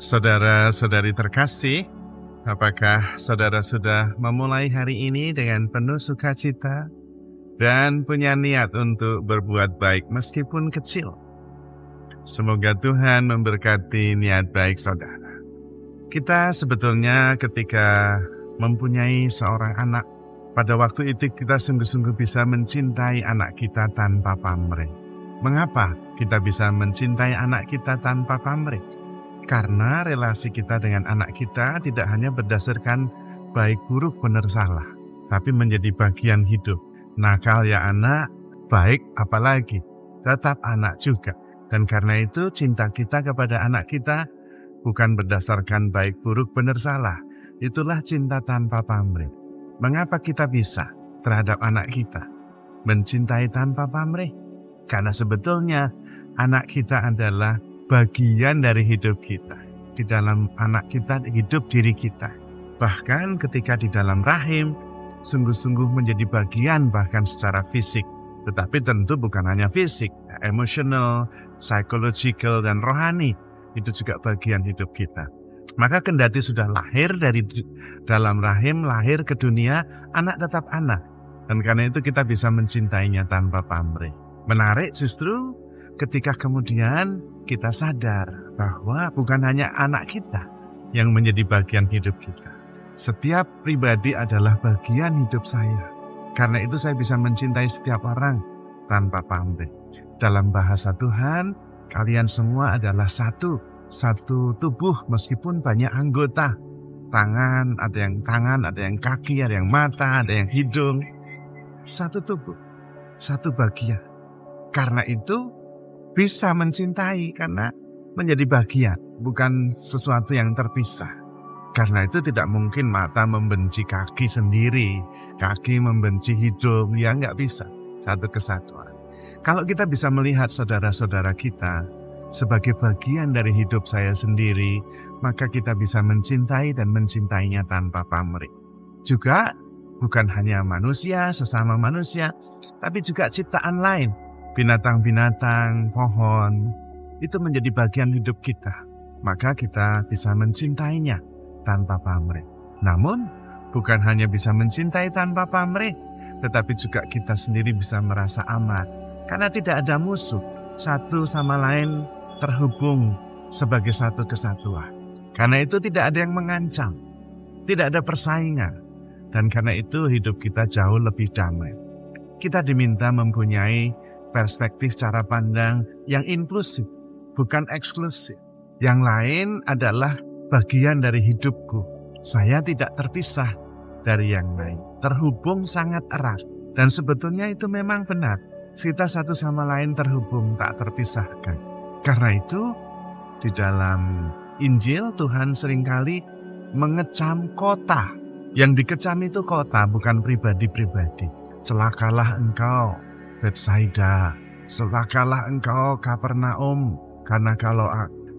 Saudara-saudari terkasih, apakah saudara sudah memulai hari ini dengan penuh sukacita dan punya niat untuk berbuat baik meskipun kecil? Semoga Tuhan memberkati niat baik saudara. Kita sebetulnya ketika mempunyai seorang anak, pada waktu itu kita sungguh-sungguh bisa mencintai anak kita tanpa pamrih. Mengapa kita bisa mencintai anak kita tanpa pamrih? Karena relasi kita dengan anak kita tidak hanya berdasarkan baik buruk benar salah, tapi menjadi bagian hidup. Nakal ya anak, baik apalagi, tetap anak juga. Dan karena itu cinta kita kepada anak kita bukan berdasarkan baik buruk benar salah. Itulah cinta tanpa pamrih. Mengapa kita bisa terhadap anak kita mencintai tanpa pamrih? Karena sebetulnya anak kita adalah bagian dari hidup kita. Di dalam anak kita hidup diri kita. Bahkan ketika di dalam rahim, sungguh-sungguh menjadi bagian bahkan secara fisik. Tetapi tentu bukan hanya fisik, emosional, psychological, dan rohani. Itu juga bagian hidup kita. Maka kendati sudah lahir dari dalam rahim, lahir ke dunia, anak tetap anak. Dan karena itu kita bisa mencintainya tanpa pamrih. Menarik justru ketika kemudian kita sadar bahwa bukan hanya anak kita yang menjadi bagian hidup kita. Setiap pribadi adalah bagian hidup saya. Karena itu saya bisa mencintai setiap orang tanpa pamrih. Dalam bahasa Tuhan, kalian semua adalah satu tubuh meskipun banyak anggota. Tangan, ada yang kaki, ada yang mata, ada yang hidung. Satu tubuh, satu bagian. Karena itu bisa mencintai karena menjadi bagian, bukan sesuatu yang terpisah. Karena itu tidak mungkin mata membenci kaki sendiri, kaki membenci hidung, ya nggak bisa. Satu kesatuan. Kalau kita bisa melihat saudara-saudara kita sebagai bagian dari hidup saya sendiri, maka kita bisa mencintai dan mencintainya tanpa pamrih. Juga bukan hanya manusia, sesama manusia, tapi juga ciptaan lain. Binatang-binatang, pohon, itu menjadi bagian hidup kita. Maka kita bisa mencintainya tanpa pamrih. Namun, bukan hanya bisa mencintai tanpa pamrih, tetapi juga kita sendiri bisa merasa aman. Karena tidak ada musuh, satu sama lain terhubung sebagai satu kesatuan. Karena itu tidak ada yang mengancam, tidak ada persaingan. Dan karena itu hidup kita jauh lebih damai. Kita diminta mempunyai perspektif cara pandang yang inklusif, bukan eksklusif. Yang lain adalah bagian dari hidupku. Saya tidak terpisah dari yang lain. Terhubung sangat erat. Dan sebetulnya itu memang benar. Kita satu sama lain terhubung, tak terpisahkan. Karena itu, di dalam Injil Tuhan seringkali mengecam kota. Yang dikecam itu kota, bukan pribadi-pribadi. Celakalah engkau, Betsaida, celakalah engkau Kapernaum, karena kalau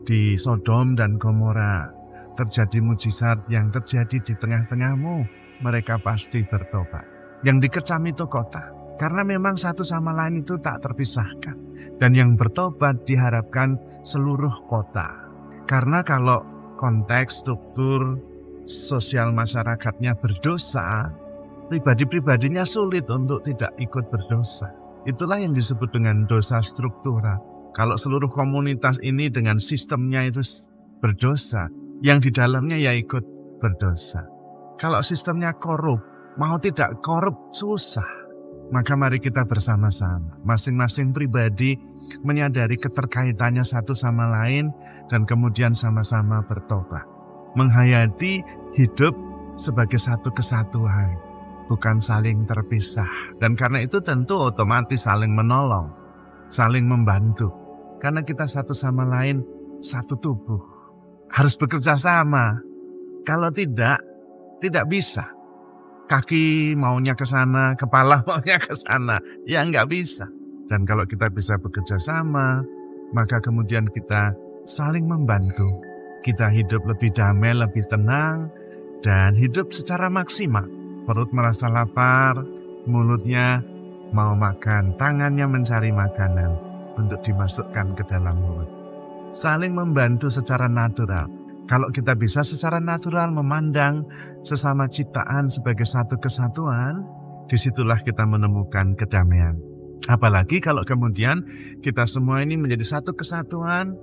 di Sodom dan Gomora terjadi mujizat yang terjadi di tengah-tengahmu, mereka pasti bertobat. Yang dikecam itu kota, karena memang satu sama lain itu tak terpisahkan. Dan yang bertobat diharapkan seluruh kota. Karena kalau konteks struktur sosial masyarakatnya berdosa, pribadi-pribadinya sulit untuk tidak ikut berdosa. Itulah yang disebut dengan dosa struktural. Kalau seluruh komunitas ini dengan sistemnya itu berdosa, yang di dalamnya ya ikut berdosa. Kalau sistemnya korup, mau tidak korup susah. Maka mari kita bersama-sama, masing-masing pribadi menyadari keterkaitannya satu sama lain dan kemudian sama-sama bertobat. Menghayati hidup sebagai satu kesatuan. Bukan saling terpisah. Dan karena itu tentu otomatis saling menolong, saling membantu. Karena kita satu sama lain, satu tubuh. Harus bekerja sama. Kalau tidak bisa. Kaki maunya ke sana, kepala maunya ke sana. Ya nggak bisa. Dan kalau kita bisa bekerja sama, maka kemudian kita saling membantu. Kita hidup lebih damai, lebih tenang, dan hidup secara maksimal. Perut merasa lapar, mulutnya mau makan, tangannya mencari makanan untuk dimasukkan ke dalam mulut. Saling membantu secara natural. Kalau kita bisa secara natural memandang sesama ciptaan sebagai satu kesatuan, disitulah kita menemukan kedamaian. Apalagi kalau kemudian kita semua ini menjadi satu kesatuan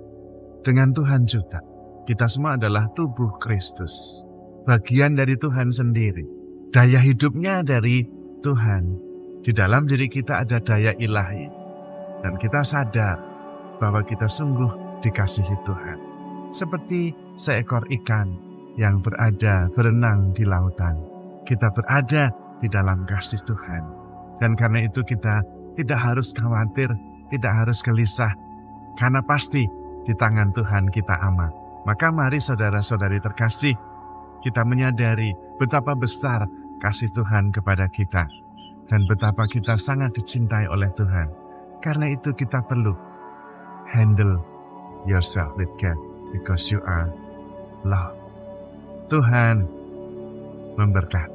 dengan Tuhan juga. Kita semua adalah tubuh Kristus, bagian dari Tuhan sendiri. Daya hidupnya dari Tuhan. Di dalam diri kita ada daya ilahi. Dan kita sadar bahwa kita sungguh dikasihi Tuhan. Seperti seekor ikan yang berenang di lautan. Kita berada di dalam kasih Tuhan. Dan karena itu kita tidak harus khawatir, tidak harus gelisah. Karena pasti di tangan Tuhan kita aman. Maka mari saudara-saudari terkasih, kita menyadari betapa besar kasih Tuhan kepada kita. Dan betapa kita sangat dicintai oleh Tuhan. Karena itu kita perlu handle yourself with care. Because you are loved. Tuhan memberkati.